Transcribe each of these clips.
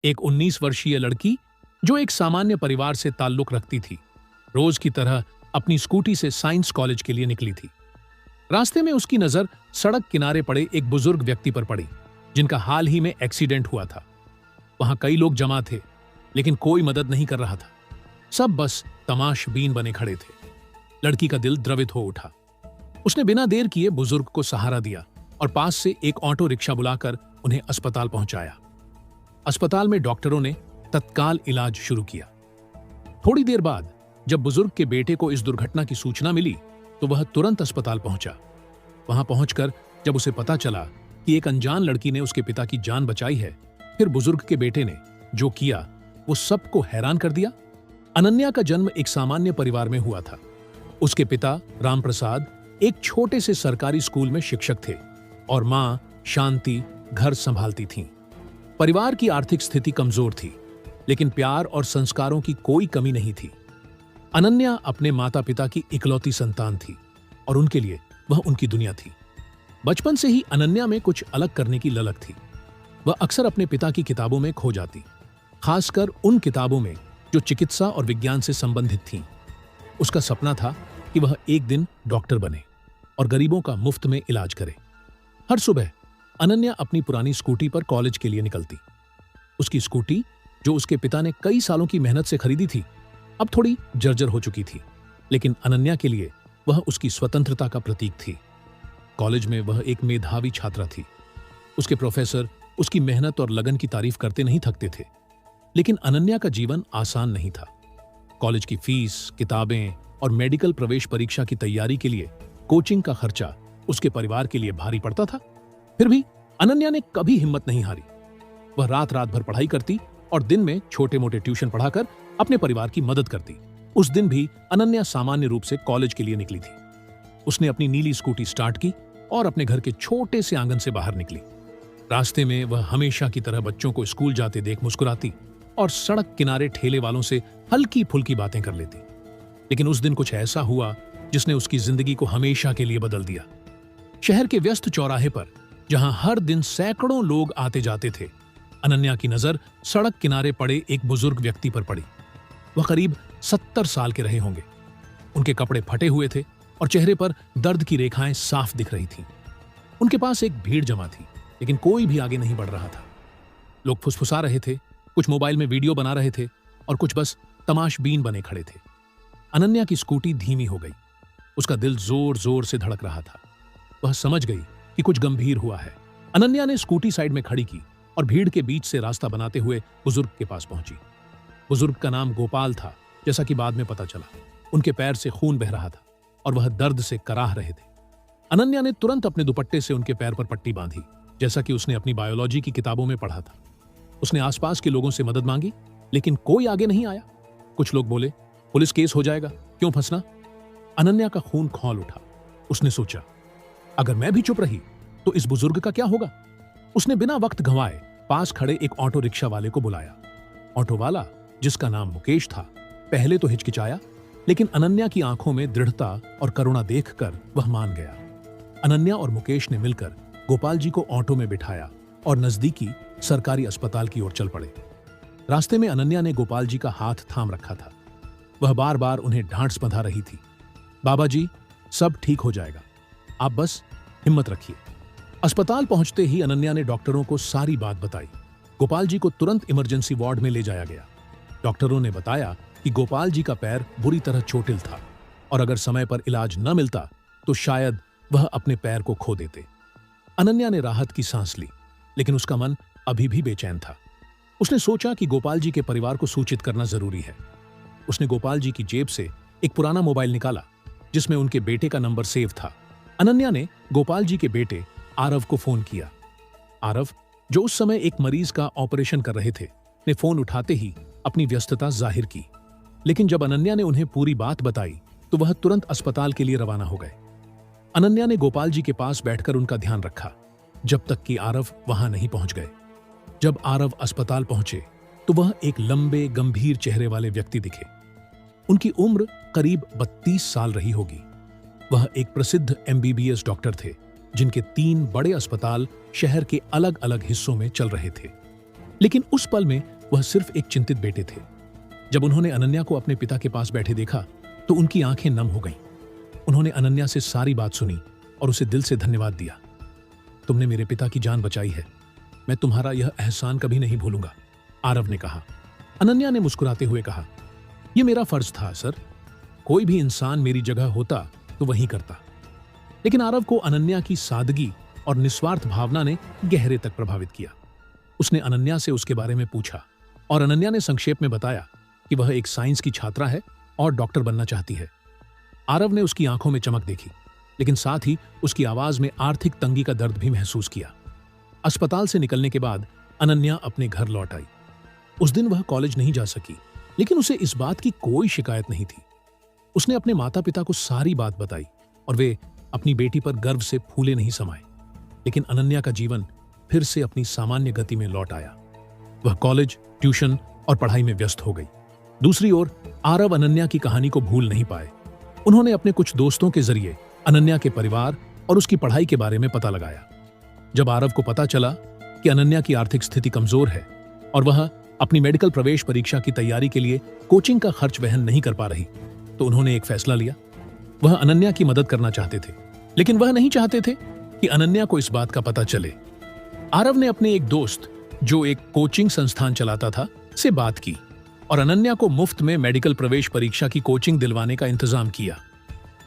एक 19 वर्षीय लड़की जो एक सामान्य परिवार से ताल्लुक रखती थी, रोज की तरह अपनी स्कूटी से साइंस कॉलेज के लिए निकली थी। रास्ते में उसकी नजर सड़क किनारे पड़े एक बुजुर्ग व्यक्ति पर पड़ी, जिनका हाल ही में एक्सीडेंट हुआ था। वहां कई लोग जमा थे, लेकिन कोई मदद नहीं कर रहा था। सब बस तमाशबीन बने खड़े थे। लड़की का दिल द्रवित हो उठा। उसने बिना देर किए बुजुर्ग को सहारा दिया और पास से एक ऑटो रिक्शा बुलाकर उन्हें अस्पताल पहुंचाया। अस्पताल में डॉक्टरों ने तत्काल इलाज शुरू किया। थोड़ी देर बाद जब बुजुर्ग के बेटे को इस दुर्घटना की सूचना मिली तो वह तुरंत अस्पताल पहुंचा। वहां पहुंचकर जब उसे पता चला कि एक अनजान लड़की ने उसके पिता की जान बचाई है, फिर बुजुर्ग के बेटे ने जो किया वो सबको हैरान कर दिया। अनन्या का जन्म एक सामान्य परिवार में हुआ था। उसके पिता राम प्रसाद एक छोटे से सरकारी स्कूल में शिक्षक थे और मां शांति घर संभालती थीं। परिवार की आर्थिक स्थिति कमजोर थी, लेकिन प्यार और संस्कारों की कोई कमी नहीं थी। अनन्या अपने माता पिता की इकलौती संतान थी और उनके लिए वह उनकी दुनिया थी। बचपन से ही अनन्या में कुछ अलग करने की ललक थी। वह अक्सर अपने पिता की किताबों में खो जाती, खासकर उन किताबों में जो चिकित्सा और विज्ञान से संबंधित थीं। उसका सपना था कि वह एक दिन डॉक्टर बने और गरीबों का मुफ्त में इलाज करे। हर सुबह अनन्या अपनी पुरानी स्कूटी पर कॉलेज के लिए निकलती। उसकी स्कूटी, जो उसके पिता ने कई सालों की मेहनत से खरीदी थी, अब थोड़ी जर्जर हो चुकी थी, लेकिन अनन्या के लिए वह उसकी स्वतंत्रता का प्रतीक थी। कॉलेज में वह एक मेधावी छात्रा थी। उसके प्रोफेसर उसकी मेहनत और लगन की तारीफ करते नहीं थकते थे, लेकिन अनन्या का जीवन आसान नहीं था। कॉलेज की फीस, किताबें और मेडिकल प्रवेश परीक्षा की तैयारी के लिए कोचिंग का खर्चा उसके परिवार के लिए भारी पड़ता था। फिर भी अनन्या ने कभी हिम्मत नहीं हारी। वह रात रात भर पढ़ाई करती और दिन में छोटे मोटे ट्यूशन पढ़ाकर अपने परिवार की मदद करती। उस दिन भी अनन्या सामान्य रूप से कॉलेज के लिए निकली थी। उसने अपनी नीली स्कूटी स्टार्ट की और अपने घर के छोटे से आंगन से बाहर निकली। रास्ते में वह हमेशा की तरह बच्चों को स्कूल जाते देख मुस्कुराती और सड़क किनारे ठेले वालों से हल्की फुल्की बातें कर लेती। लेकिन उस दिन कुछ ऐसा हुआ जिसने उसकी जिंदगी को हमेशा के लिए बदल दिया। शहर के व्यस्त चौराहे पर, जहां हर दिन सैकड़ों लोग आते जाते थे, अनन्या की नजर सड़क किनारे पड़े एक बुजुर्ग व्यक्ति पर पड़ी। वह करीब 70 साल के रहे होंगे। उनके कपड़े फटे हुए थे और चेहरे पर दर्द की रेखाएं साफ दिख रही थीं। उनके पास एक भीड़ जमा थी, लेकिन कोई भी आगे नहीं बढ़ रहा था। लोग फुसफुसा रहे थे, कुछ मोबाइल में वीडियो बना रहे थे और कुछ बस तमाशबीन बने खड़े थे। अनन्या की स्कूटी धीमी हो गई। उसका दिल जोर जोर से धड़क रहा था। वह समझ गई कि कुछ गंभीर हुआ है। अनन्या ने स्कूटी साइड में खड़ी की और भीड़ के बीच से रास्ता बनाते हुए बुजुर्ग के पास पहुंची। बुजुर्ग का नाम गोपाल था, जैसा कि बाद में पता चला। उनके पैर से खून बह रहा था और वह दर्द से कराह रहे थे। अनन्या ने तुरंत अपने दुपट्टे से उनके पैर पर पट्टी बांधी, जैसा कि उसने अपनी बायोलॉजी की किताबों में पढ़ा था। उसने आसपास के लोगों से मदद मांगी, लेकिन कोई आगे नहीं आया। कुछ लोग बोले, पुलिस केस हो जाएगा, क्यों फंसना। अनन्या का खून खौल उठा। उसने सोचा, अगर मैं भी चुप रही तो इस बुजुर्ग का क्या होगा। उसने बिना वक्त गंवाए पास खड़े एक ऑटो रिक्शा वाले को बुलाया। ऑटो वाला, जिसका नाम मुकेश था, पहले तो हिचकिचाया, लेकिन अनन्या की आंखों में दृढ़ता और करुणा देखकर वह मान गया। अनन्या और मुकेश ने मिलकर गोपाल जी को ऑटो में बिठाया और नजदीकी सरकारी अस्पताल की ओर चल पड़े। रास्ते में अनन्या ने गोपाल जी का हाथ थाम रखा था। वह बार बार उन्हें ढांढस बंधा रही थी। बाबा जी, सब ठीक हो जाएगा, आप बस हिम्मत रखिए। अस्पताल पहुंचते ही अनन्या ने डॉक्टरों को सारी बात बताई। गोपाल जी को तुरंत इमरजेंसी वार्ड में ले जाया गया। डॉक्टरों ने बताया कि गोपाल जी का पैर बुरी तरह चोटिल था और अगर समय पर इलाज न मिलता तो शायद वह अपने पैर को खो देते। अनन्या ने राहत की सांस ली, लेकिन उसका मन अभी भी बेचैन था। उसने सोचा कि गोपाल जी के परिवार को सूचित करना जरूरी है। उसने गोपाल जी की जेब से एक पुराना मोबाइल निकाला, जिसमें उनके बेटे का नंबर सेव था। अनन्या ने गोपाल जी के बेटे आरव को फोन किया। आरव, जो उस समय एक मरीज का ऑपरेशन कर रहे थे, ने फोन उठाते ही अपनी व्यस्तता जाहिर की। लेकिन जब अनन्या ने उन्हें पूरी बात बताई तो वह तुरंत अस्पताल के लिए रवाना हो गए। अनन्या ने गोपाल जी के पास बैठकर उनका ध्यान रखा, जब तक कि आरव वहां नहीं पहुंच गए। जब आरव अस्पताल पहुंचे तो वह एक लंबे गंभीर चेहरे वाले व्यक्ति दिखे। उनकी उम्र करीब 32 साल रही होगी। वह एक प्रसिद्ध MBBS डॉक्टर थे, जिनके 3 बड़े अस्पताल शहर के अलग अलग हिस्सों में चल रहे थे। लेकिन उस पल में वह सिर्फ एक चिंतित बेटे थे। जब उन्होंने अनन्या को अपने पिता के पास बैठे देखा तो उनकी आंखें नम हो गईं। उन्होंने अनन्या से सारी बात सुनी और उसे दिल से धन्यवाद दिया। तुमने मेरे पिता की जान बचाई है, मैं तुम्हारा यह एहसान कभी नहीं भूलूंगा, आरव ने कहा। अनन्या ने मुस्कुराते हुए कहा, यह मेरा फर्ज था सर, कोई भी इंसान मेरी जगह होता तो वही करता। लेकिन आरव को अनन्या की सादगी और निस्वार्थ भावना ने गहरे तक प्रभावित किया। उसने अनन्या से उसके बारे में पूछा और अनन्या ने संक्षेप में बताया कि वह एक साइंस की छात्रा है और डॉक्टर बनना चाहती है। आरव ने उसकी आंखों में चमक देखी, लेकिन साथ ही उसकी आवाज में आर्थिक तंगी का दर्द भी महसूस किया। अस्पताल से निकलने के बाद अनन्या अपने घर लौट आई। उस दिन वह कॉलेज नहीं जा सकी, लेकिन उसे इस बात की कोई शिकायत नहीं थी। उसने अपने माता पिता को सारी बात बताई और वे अपनी बेटी पर गर्व से फूले नहीं समाये। लेकिन अनन्या का जीवन फिर से अपनी सामान्य गति में लौट आया। वह कॉलेज, ट्यूशन और पढ़ाई में व्यस्त हो गई। दूसरी ओर आरव अनन्या की कहानी को भूल नहीं पाए। उन्होंने अपने कुछ दोस्तों के जरिए अनन्या के परिवार और उसकी पढ़ाई के बारे में पता लगाया। जब आरव को पता चला कि अनन्या की आर्थिक स्थिति कमजोर है और वह अपनी मेडिकल प्रवेश परीक्षा की तैयारी के लिए कोचिंग का खर्च वहन नहीं कर पा रही, तो उन्होंने एक फैसला लिया। वह अनन्या की मदद करना चाहते थे, लेकिन वह नहीं चाहते थे कि अनन्या को इस बात का पता चले। आरव ने अपने एक दोस्त, जो एक कोचिंग संस्थान चलाता था, से बात की और अनन्या को मुफ्त में मेडिकल प्रवेश परीक्षा की कोचिंग दिलवाने का इंतजाम किया।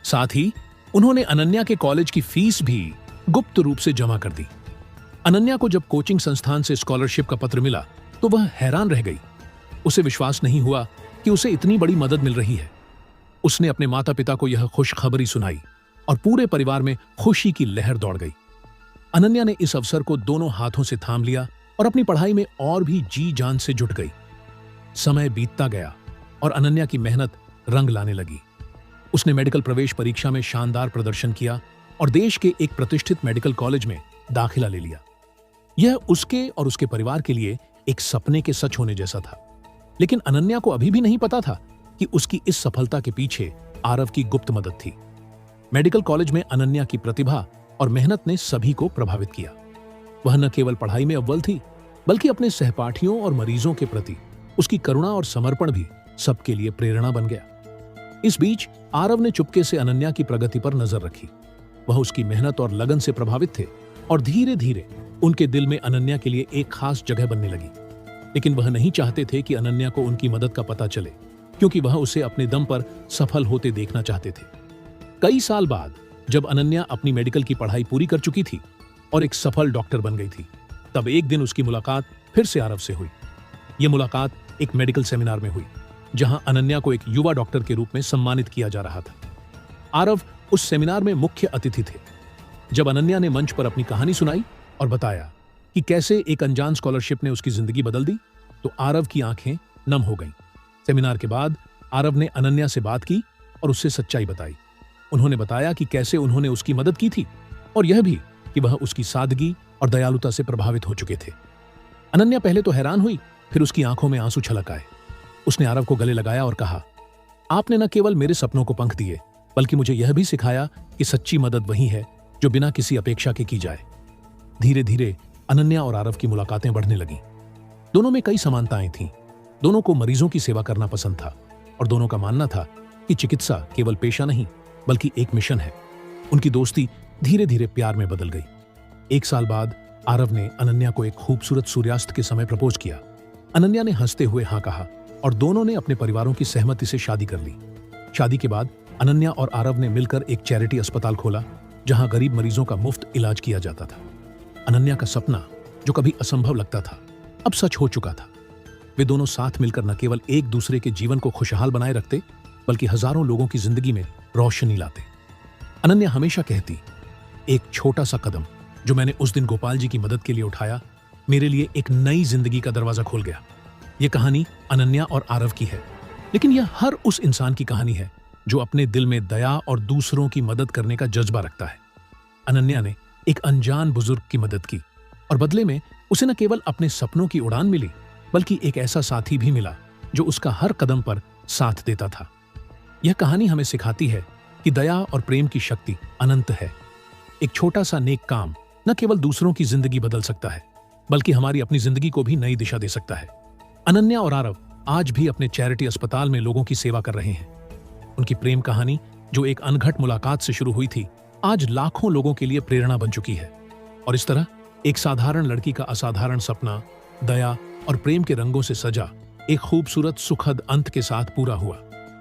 साथ ही उन्होंने अनन्या के कॉलेज की फीस भी गुप्त रूप से जमा कर दी। अनन्या को जब कोचिंग संस्थान से स्कॉलरशिप का पत्र मिला तो वह हैरान रह गई। उसे विश्वास नहीं हुआ कि उसे इतनी बड़ी मदद मिल रही है। उसने अपने माता पिता को यह खुशखबरी सुनाई और पूरे परिवार में खुशी की लहर दौड़ गई। अनन्या ने इस अवसर को दोनों हाथों से थाम लिया और अपनी पढ़ाई में और भी जी जान से जुट गई। समय बीतता गया और अनन्या की मेहनत रंग लाने लगी। उसने मेडिकल प्रवेश परीक्षा में शानदार प्रदर्शन किया और देश के एक प्रतिष्ठित मेडिकल कॉलेज में दाखिला ले लिया। यह उसके और उसके परिवार के लिए एक सपने के सच होने जैसा था। लेकिन अनन्या को अभी भी नहीं पता था कि उसकी इस सफलता के पीछे आरव की गुप्त मदद थी। मेडिकल कॉलेज में अनन्या की प्रतिभा और मेहनत ने सभी को प्रभावित किया। वह न केवल पढ़ाई में अव्वल थी, बल्कि अपने सहपाठियों और मरीजों के प्रति उसकी करुणा और समर्पण भी सबके लिए प्रेरणा बन गया। इस बीच आरव ने चुपके से अनन्या की प्रगति पर नजर रखी। वह उसकी मेहनत और लगन से प्रभावित थे और धीरे धीरे उनके दिल में अनन्या के लिए एक खास जगह बनने लगी। लेकिन वह नहीं चाहते थे कि अनन्या को उनकी मदद का पता चले, क्योंकि वह उसे अपने दम पर सफल होते देखना चाहते थे। कई साल बाद जब अनन्या अपनी मेडिकल की पढ़ाई पूरी कर चुकी थी और एक सफल डॉक्टर बन गई थी, तब एक दिन उसकी मुलाकात फिर से आरव से हुई। यह मुलाकात एक मेडिकल सेमिनार में हुई, जहां अनन्या को एक युवा डॉक्टर के रूप में सम्मानित किया जा रहा था। आरव उस सेमिनार में मुख्य अतिथि थे। जब अनन्या ने मंच पर अपनी कहानी सुनाई और बताया कि कैसे एक अनजान स्कॉलरशिप ने उसकी जिंदगी बदल दी, तो आरव की आंखें नम हो गईं। सेमिनार के बाद आरव ने अनन्या से बात की और उससे सच्चाई बताई। उन्होंने बताया कि कैसे उन्होंने उसकी मदद की थी और यह भी कि वह उसकी सादगी और दयालुता से प्रभावित हो चुके थे। अनन्या पहले तो हैरान हुई, फिर उसकी आंखों में आंसू छलक आए। उसने आरव को गले लगाया और कहा, आपने न केवल मेरे सपनों को पंख दिए, बल्कि मुझे यह भी सिखाया कि सच्ची मदद वही है जो बिना किसी अपेक्षा के की जाए। धीरे धीरे अनन्या और आरव की मुलाकातें बढ़ने लगीं। दोनों में कई समानताएं थीं। दोनों को मरीजों की सेवा करना पसंद था और दोनों का मानना था कि चिकित्सा केवल पेशा नहीं, बल्कि एक मिशन है। उनकी दोस्ती धीरे धीरे प्यार में बदल गई। एक साल बाद आरव ने अनन्या को एक खूबसूरत सूर्यास्त के समय प्रपोज किया। अनन्या ने हंसते हुए हाँ कहा और दोनों ने अपने परिवारों की सहमति से शादी कर ली। शादी के बाद अनन्या और आरव ने मिलकर एक चैरिटी अस्पताल खोला, जहां गरीब मरीजों का मुफ्त इलाज किया जाता था। अनन्या का सपना, जो कभी असंभव लगता था, अब सच हो चुका था। वे दोनों साथ मिलकर न केवल एक दूसरे के जीवन को खुशहाल बनाए रखते, बल्कि हजारों लोगों की जिंदगी में रोशनी लाते। अनन्या हमेशा कहती, एक छोटा सा कदम जो मैंने उस दिन गोपाल जी की मदद के लिए उठाया, मेरे लिए एक नई जिंदगी का दरवाजा खोल गया। यह कहानी अनन्या और आरव की है, लेकिन यह हर उस इंसान की कहानी है जो अपने दिल में दया और दूसरों की मदद करने का जज्बा रखता है। अनन्या ने एक अनजान बुजुर्ग की मदद की और बदले में उसे न केवल अपने सपनों की उड़ान मिली, बल्कि एक ऐसा साथी भी मिला जो उसका हर कदम पर साथ देता था। यह कहानी हमें सिखाती है कि दया और प्रेम की शक्ति अनंत है। एक छोटा सा नेक काम न केवल दूसरों की जिंदगी बदल सकता है, बल्कि हमारी अपनी जिंदगी को भी नई दिशा दे सकता है। अनन्या और आरव आज भी अपने चैरिटी अस्पताल में लोगों की सेवा कर रहे हैं। उनकी प्रेम कहानी, जो एक अनघट मुलाकात से शुरू हुई थी, आज लाखों लोगों के लिए प्रेरणा बन चुकी है। और इस तरह एक साधारण लड़की का असाधारण सपना, दया और प्रेम के रंगों से सजा एक खूबसूरत सुखद अंत के साथ पूरा हुआ।